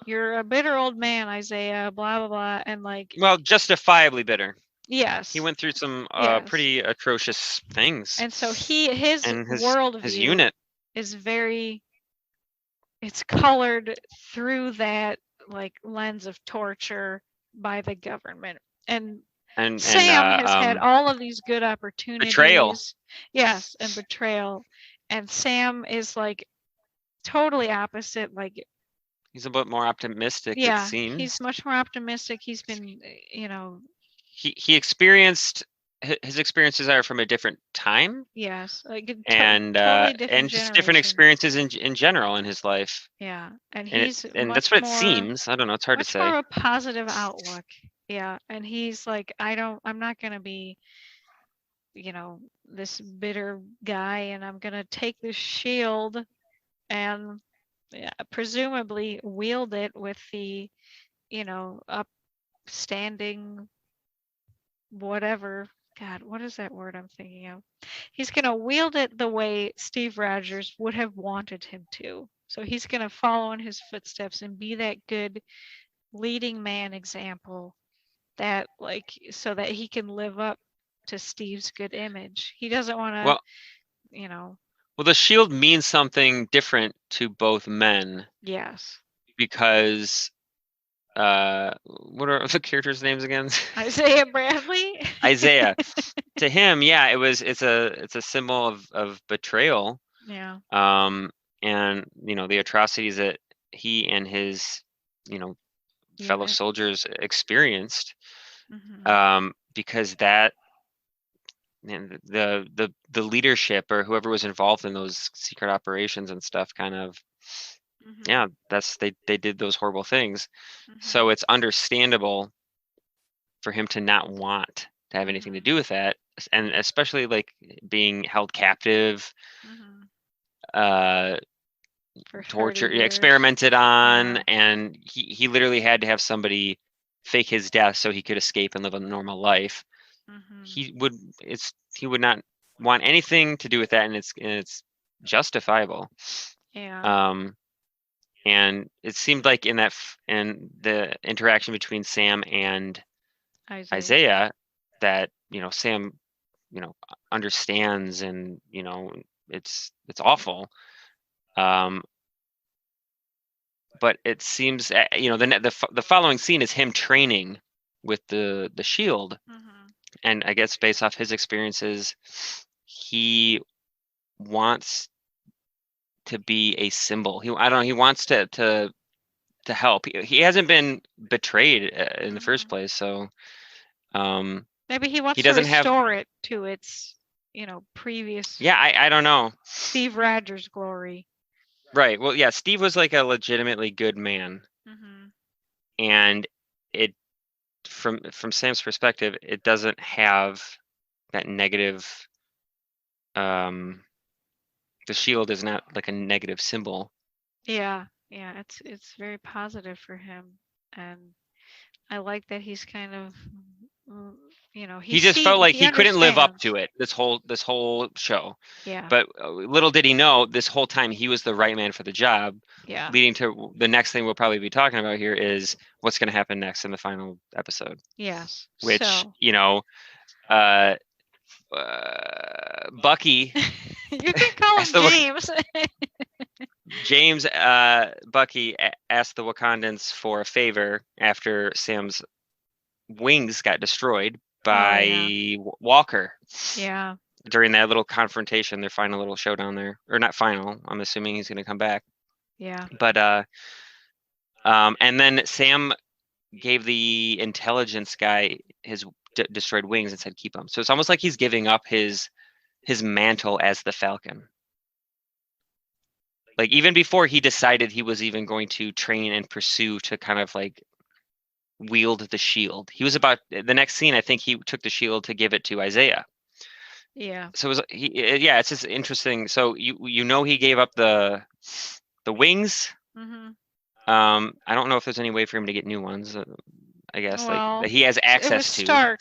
"You're a bitter old man, Isaiah," blah blah blah, and like, well, justifiably bitter. Yes, he went through some pretty atrocious things, and so his worldview, his unit is very, it's colored through that like lens of torture by the government, and Sam has had all of these good opportunities. Betrayal. Yes, and betrayal. And Sam is like totally opposite. Like, he's a bit more optimistic, it seems. He's much more optimistic. He's been, he experienced, his experiences are from a different time. Yes, like and totally different and just different experiences in general in his life. Yeah, and that's what it seems. I don't know. It's hard to say. Much more of a positive outlook. Yeah, and he's like, I'm not gonna be, this bitter guy, and I'm gonna take this shield and presumably wield it with the, upstanding whatever. God, what is that word I'm thinking of? He's going to wield it the way Steve Rogers would have wanted him to. So he's going to follow in his footsteps and be that good leading man example that, like, so that he can live up to Steve's good image. He doesn't want to, Well, the shield means something different to both men. Yes. Because what are the characters' names again? Isaiah Bradley. Isaiah. To him, it's a symbol of betrayal. Yeah. And the atrocities that he and his fellow soldiers experienced. Because that, the leadership or whoever was involved in those secret operations and stuff kind of they did those horrible things. So it's understandable for him to not want to have anything to do with that, and especially like being held captive, tortured, experimented on, and he literally had to have somebody fake his death so he could escape and live a normal life. He would not want anything to do with that, and it's justifiable. And it seemed like in the interaction between Sam and Isaiah that Sam understands, and it's awful. But it seems the following scene is him training with the shield. And I guess based off his experiences, he wants to be a symbol. He wants to help. He hasn't been betrayed in the first place, so maybe he wants to restore it to its previous. Yeah, I don't know. Steve Rogers glory. Right. Well, yeah, Steve was like a legitimately good man, and it from Sam's perspective, it doesn't have that negative. The shield is not like a negative symbol. Yeah, it's very positive for him. and I like that he's kind of, he just felt like he couldn't live up understands. to it this whole show. Yeah. But little did he know, this whole time he was the right man for the job. Yeah. Leading to the next thing we'll probably be talking about here is what's going to happen next in the final episode. Yes. Which, so. Bucky. You can call him James. James, Bucky asked the Wakandans for a favor after Sam's wings got destroyed by Walker. Yeah. During that little confrontation, their final little showdown there, or not final. I'm assuming he's going to come back. Yeah. But and then Sam gave the intelligence guy his destroyed wings and said keep them. So it's almost like he's giving up his mantle as the Falcon. Like even before he decided he was even going to train and pursue to kind of like wield the shield. He was about the next scene. I think he took the shield to give it to Isaiah. Yeah. So it was it's just interesting. So he gave up the wings. Mm-hmm. I don't know if there's any way for him to get new ones. I guess like that he has access to. Stark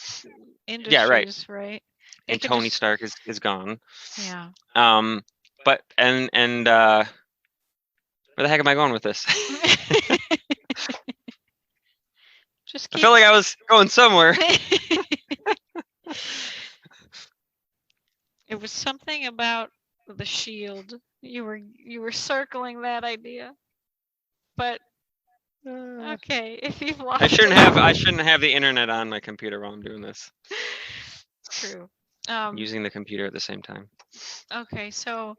Industries, yeah, right. They and Tony Stark is gone. Yeah. But and where the heck am I going with this? I felt like I was going somewhere. It was something about the shield. You were circling that idea. But okay, if you've lost I shouldn't have the internet on my computer while I'm doing this. True. Using the computer at the same time. Okay, so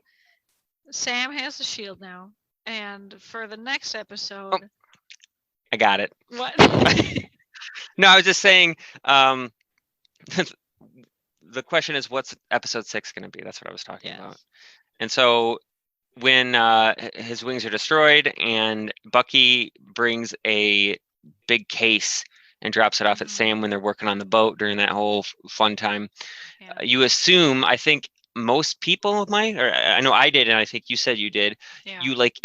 Sam has the shield now, and for the next episode, I got it. What? No, I was just saying. The question is, what's episode 6 going to be? That's what I was talking about. And so, when his wings are destroyed, and Bucky brings a big case and drops it off at Sam when they're working on the boat during that whole fun time, you assume, I think most people might, or I know I did, and I think you said you did. Yeah. You like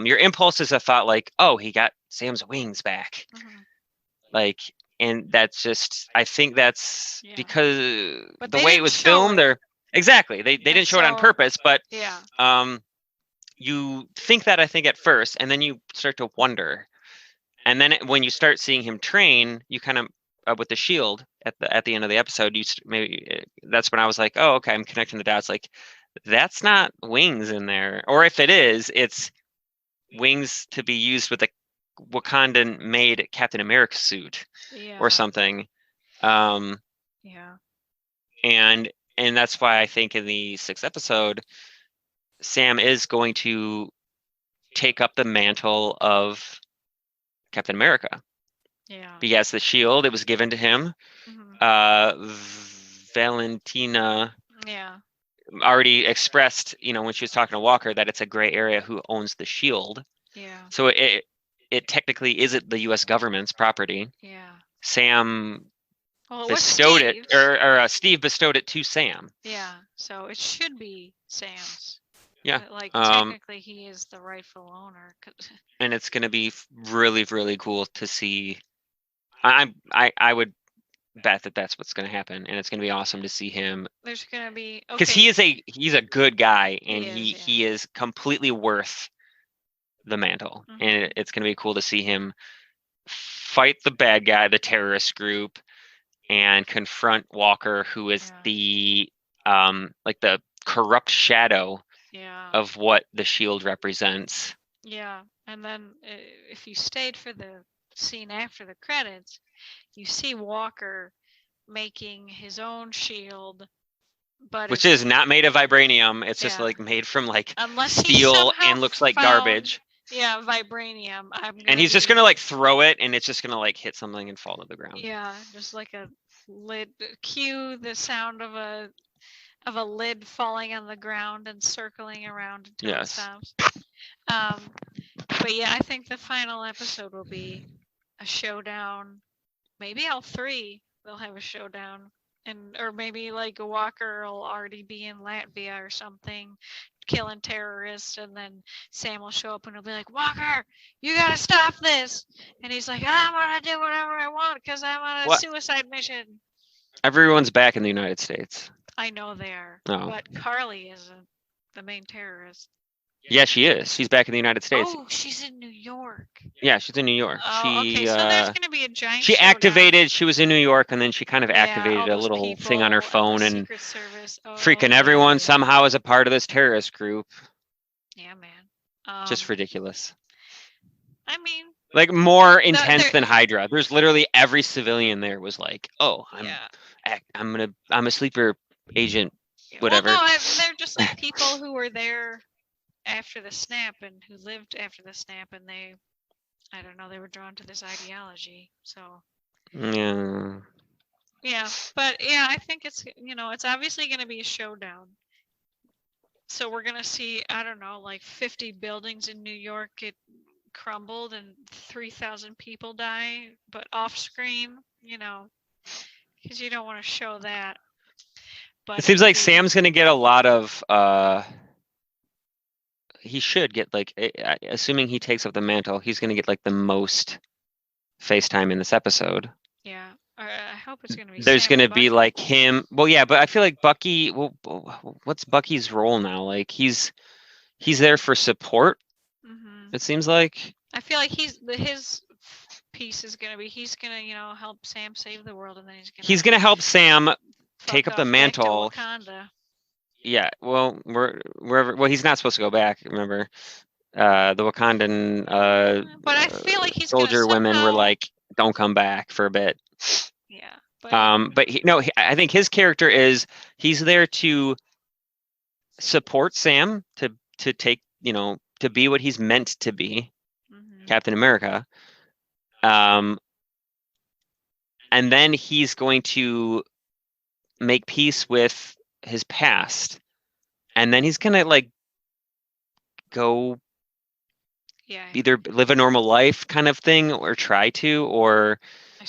your impulse is a thought like, oh, he got Sam's wings back, like, and that's just, I think that's because the way it was filmed, or exactly they didn't show it on purpose, but you think that, I think, at first, and then you start to wonder, and then when you start seeing him train, you kind of with the shield at the end of the episode, that's when I was like, oh, okay, I'm connecting the dots. Like, that's not wings in there, or if it is, it's wings to be used with a Wakandan made Captain America suit or something. And that's why I think in the 6th episode, Sam is going to take up the mantle of Captain America. Yeah. He has the shield. It was given to him. Valentina already expressed, when she was talking to Walker, that it's a gray area who owns the shield. Yeah. So it technically isn't the U.S. government's property. Yeah. Sam bestowed it, or Steve bestowed it to Sam. Yeah. So it should be Sam's. Yeah. Like, technically, he is the rightful owner. And it's going to be really, really cool to see. I would bet that that's what's going to happen, and it's going to be awesome to see him. There's going to be, because he's a good guy, and he is completely worth the mantle, and it's going to be cool to see him fight the bad guy, the terrorist group, and confront Walker, who is the like the corrupt shadow of what the shield represents. Yeah, and then if you stayed for the scene after the credits, you see Walker making his own shield, but which is not made of vibranium. It's just like made from like steel and looks like garbage. Yeah, vibranium. And he's just gonna like throw it, and it's just gonna like hit something and fall to the ground. Yeah, just like a lid. Cue the sound of a lid falling on the ground and circling around until it stops. But yeah, I think the final episode will be a showdown. Maybe all 3 will have a showdown, or maybe like Walker will already be in Latvia or something, killing terrorists, and then Sam will show up and he'll be like, Walker, you gotta stop this. And he's like, I'm gonna do whatever I want because I'm on a suicide mission. Everyone's back in the United States. I know they are, but Carly isn't the main terrorist. Yeah, she is. She's back in the United States. Oh, she's in New York. Yeah, she's in New York. Oh, okay. So there's going to be a giant She showdown. activated, she was in New York, and then she kind of activated a little people, thing on her phone and Secret Service. freaking everyone somehow as a part of this terrorist group. Yeah, man. Just ridiculous. I mean, like more intense than Hydra. There's literally every civilian there was like, oh, I'm a sleeper agent, whatever. Well, no, they're just like people who were there after the snap and who lived after the snap, and they, I don't know, they were drawn to this ideology. So yeah, but yeah, I think it's, you know, it's obviously going to be a showdown. So we're going to see, I don't know, like 50 buildings in New York get crumbled and 3,000 people die, but off screen, you know, because you don't want to show that. But it seems like Sam's going to get a lot of he should get, like, assuming he takes up the mantle, he's going to get like the most FaceTime in this episode. Yeah, I hope it's going to be. There's going to be like him. Well, yeah, but I feel like Bucky. Well, what's Bucky's role now? Like he's there for support. It seems like. I feel like his piece is going to be he's going to, you know, help Sam save the world, and then he's going to help Sam take up the mantle. Yeah, well, wherever. Well, he's not supposed to go back. Remember, the Wakandan but I feel like he's soldier women were like, "Don't come back for a bit." Yeah. But I think his character is he's there to support Sam to take, you know, to be what he's meant to be, Captain America. And then he's going to make peace with his past, and then he's gonna like go either live a normal life kind of thing or try to, or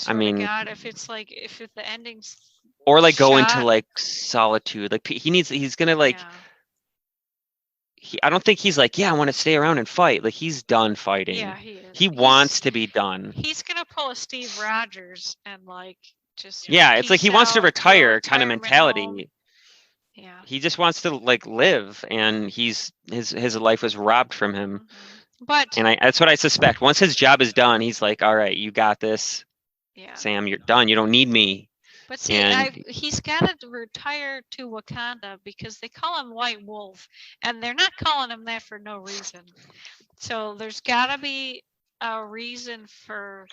I mean, God, if the ending's or like go into like solitude, like he's gonna like I don't think he's like, I want to stay around and fight. Like he's done fighting. Yeah, he is. He wants to be done. He's gonna pull a Steve Rogers and like just it's like he wants to retire kind of mentality. Home. Yeah. He just wants to like live, and his life was robbed from him. But that's what I suspect. Once his job is done, he's like, all right, you got this. Yeah. Sam, you're done. You don't need me. But see, he's got to retire to Wakanda because they call him White Wolf, and they're not calling him that for no reason. So there's got to be a reason for,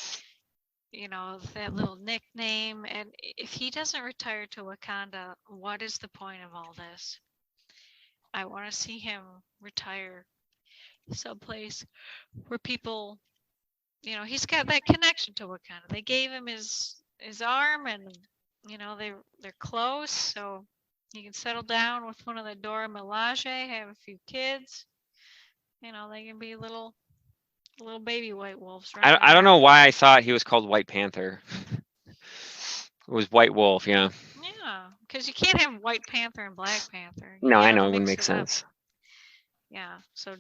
you know, that little nickname. And if he doesn't retire to Wakanda, what is the point of all this? I want to see him retire someplace where people, you know, he's got that connection to Wakanda. They gave him his arm, and you know they're close, so he can settle down with one of the Dora Milaje, have a few kids. You know, they can be little baby white wolves. Right? I don't know why I thought he was called White Panther. It was White Wolf, yeah. Yeah, because you can't have White Panther and Black Panther. No, I know, it wouldn't make sense. Yeah, so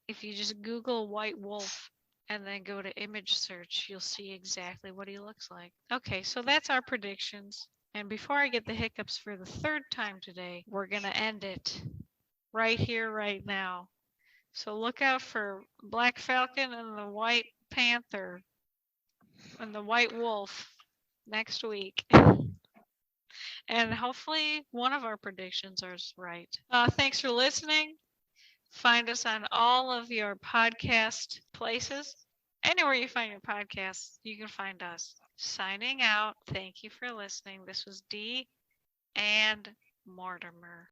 if you just Google White Wolf and then go to image search, you'll see exactly what he looks like. Okay, so that's our predictions. And before I get the hiccups for the third time today, we're going to end it right here, right now. So look out for Black Falcon and the White Panther and the White Wolf next week. And hopefully one of our predictions is right. Thanks for listening. Find us on all of your podcast places. Anywhere you find your podcasts, you can find us. Signing out. Thank you for listening. This was Dee and Mortimer.